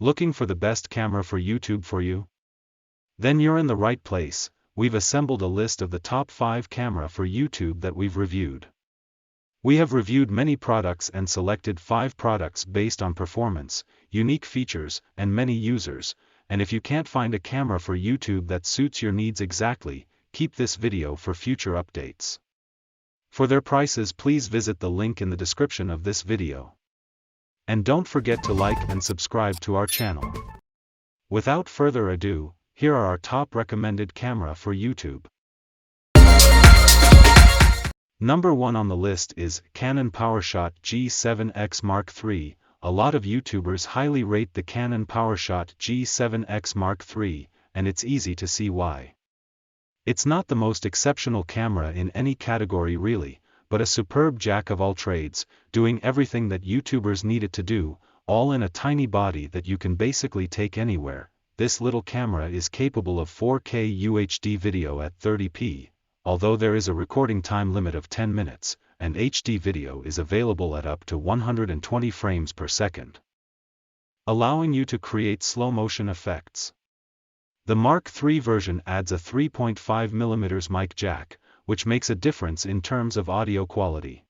Looking for the best camera for YouTube for you? Then you're in the right place. We've assembled a list of the top 5 camera for YouTube that we've reviewed. We have reviewed many products and selected 5 products based on performance, unique features, and many users, and if you can't find a camera for YouTube that suits your needs exactly, keep this video for future updates. For their prices, please visit the link in the description of this video. And don't forget to like and subscribe to our channel. Without further ado, here are our top recommended camera for YouTube. Number 1 on the list is Canon PowerShot G7X Mark III. A lot of YouTubers highly rate the Canon PowerShot G7X Mark III, and it's easy to see why. It's not the most exceptional camera in any category really, but a superb jack of all trades, doing everything that YouTubers need it to do, all in a tiny body that you can basically take anywhere. This little camera is capable of 4K UHD video at 30p, although there is a recording time limit of 10 minutes, and HD video is available at up to 120 frames per second, allowing you to create slow-motion effects. The Mark III version adds a 3.5mm mic jack, which makes a difference in terms of audio quality.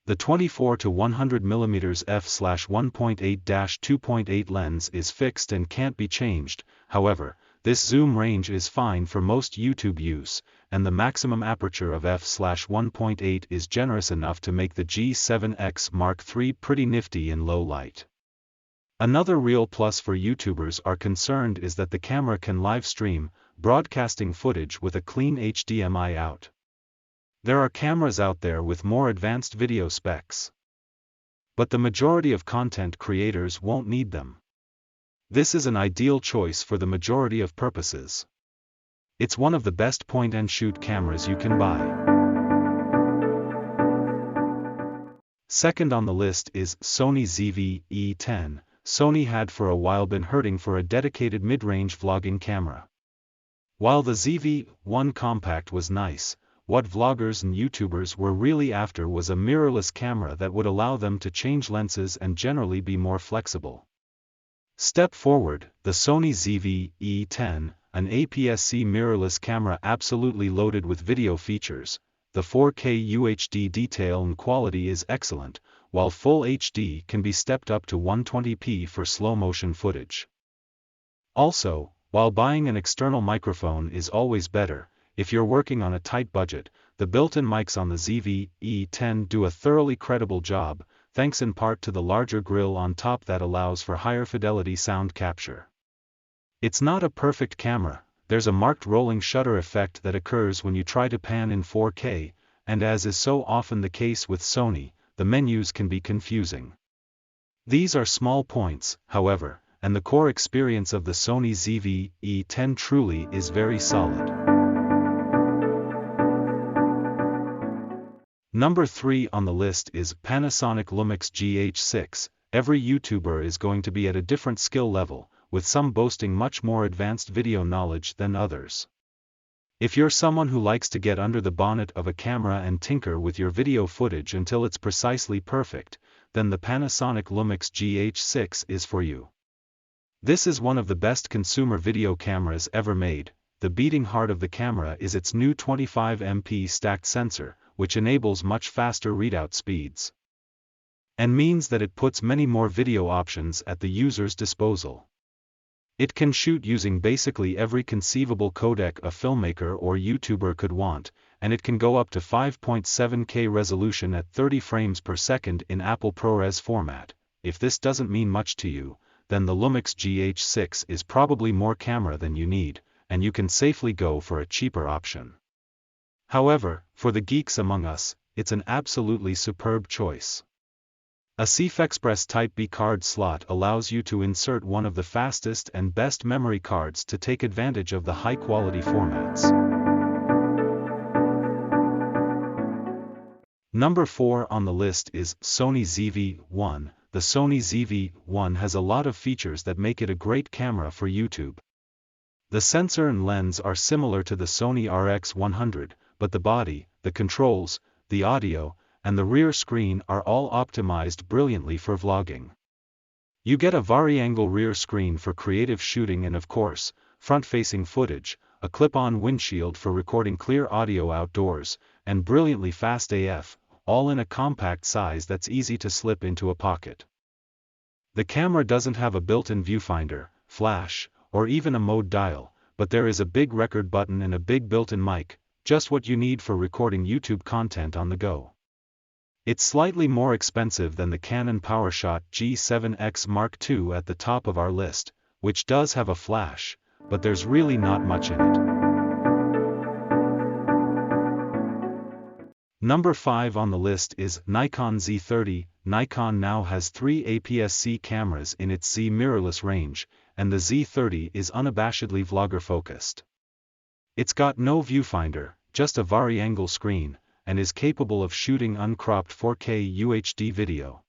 The 24-100mm f/1.8-2.8 lens is fixed and can't be changed. However, this zoom range is fine for most YouTube use, and the maximum aperture of f/1.8 is generous enough to make the G7X Mark III pretty nifty in low light. Another real plus for YouTubers are concerned is that the camera can live stream, broadcasting footage with a clean HDMI out. There are cameras out there with more advanced video specs, but the majority of content creators won't need them. This is an ideal choice for the majority of purposes. It's one of the best point-and-shoot cameras you can buy. Second on the list is Sony ZV-E10. Sony had for a while been hurting for a dedicated mid-range vlogging camera. While the ZV-1 compact was nice, what vloggers and YouTubers were really after was a mirrorless camera that would allow them to change lenses and generally be more flexible. Step forward, the Sony ZV-E10, an APS-C mirrorless camera absolutely loaded with video features. The 4K UHD detail and quality is excellent, while Full HD can be stepped up to 120p for slow-motion footage. Also, while buying an external microphone is always better, if you're working on a tight budget, the built-in mics on the ZV-E10 do a thoroughly credible job, thanks in part to the larger grille on top that allows for higher fidelity sound capture. It's not a perfect camera. There's a marked rolling shutter effect that occurs when you try to pan in 4K, and as is so often the case with Sony, the menus can be confusing. These are small points, however, and the core experience of the Sony ZV-E10 truly is very solid. Number 3 on the list is Panasonic Lumix GH6. Every YouTuber is going to be at a different skill level, with some boasting much more advanced video knowledge than others. If you're someone who likes to get under the bonnet of a camera and tinker with your video footage until it's precisely perfect, then the Panasonic Lumix GH6 is for you. This is one of the best consumer video cameras ever made. The beating heart of the camera is its new 25MP stacked sensor, which enables much faster readout speeds, and means that it puts many more video options at the user's disposal. It can shoot using basically every conceivable codec a filmmaker or YouTuber could want, and it can go up to 5.7K resolution at 30 frames per second in Apple ProRes format. If this doesn't mean much to you, then the Lumix GH6 is probably more camera than you need, and you can safely go for a cheaper option. However, for the geeks among us, it's an absolutely superb choice. A CFexpress Type B card slot allows you to insert one of the fastest and best memory cards to take advantage of the high-quality formats. Number 4 on the list is Sony ZV-1. The Sony ZV-1 has a lot of features that make it a great camera for YouTube. The sensor and lens are similar to the Sony RX100, but the body, the controls, the audio, and the rear screen are all optimized brilliantly for vlogging. You get a vari-angle rear screen for creative shooting and of course, front-facing footage, a clip-on windshield for recording clear audio outdoors, and brilliantly fast AF, all in a compact size that's easy to slip into a pocket. The camera doesn't have a built-in viewfinder, flash, or even a mode dial, but there is a big record button and a big built-in mic, just what you need for recording YouTube content on the go. It's slightly more expensive than the Canon PowerShot G7X Mark II at the top of our list, which does have a flash, but there's really not much in it. Number 5 on the list is Nikon Z30. Nikon now has 3 APS-C cameras in its Z mirrorless range, and the Z30 is unabashedly vlogger-focused. It's got no viewfinder, just a vari-angle screen, and is capable of shooting uncropped 4K UHD video.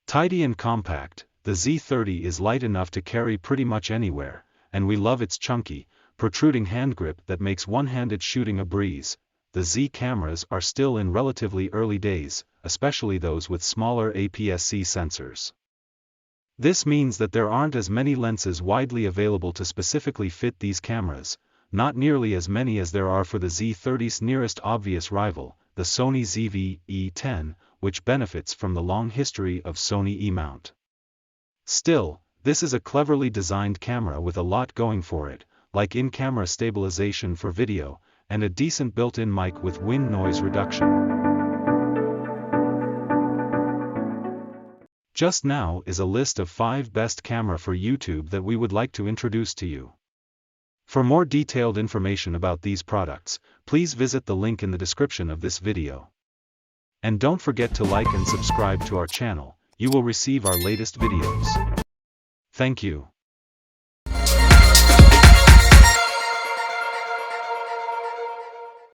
Tidy and compact, the Z30 is light enough to carry pretty much anywhere, and we love its chunky, protruding hand grip that makes one-handed shooting a breeze. The Z cameras are still in relatively early days, especially those with smaller APS-C sensors. This means that there aren't as many lenses widely available to specifically fit these cameras, not nearly as many as there are for the Z30's nearest obvious rival, the Sony ZV-E10, which benefits from the long history of Sony E-mount. Still, this is a cleverly designed camera with a lot going for it, like in-camera stabilization for video, and a decent built-in mic with wind noise reduction. Just now is a list of 5 best camera for YouTube that we would like to introduce to you. For more detailed information about these products, please visit the link in the description of this video. And don't forget to like and subscribe to our channel, you will receive our latest videos. Thank you.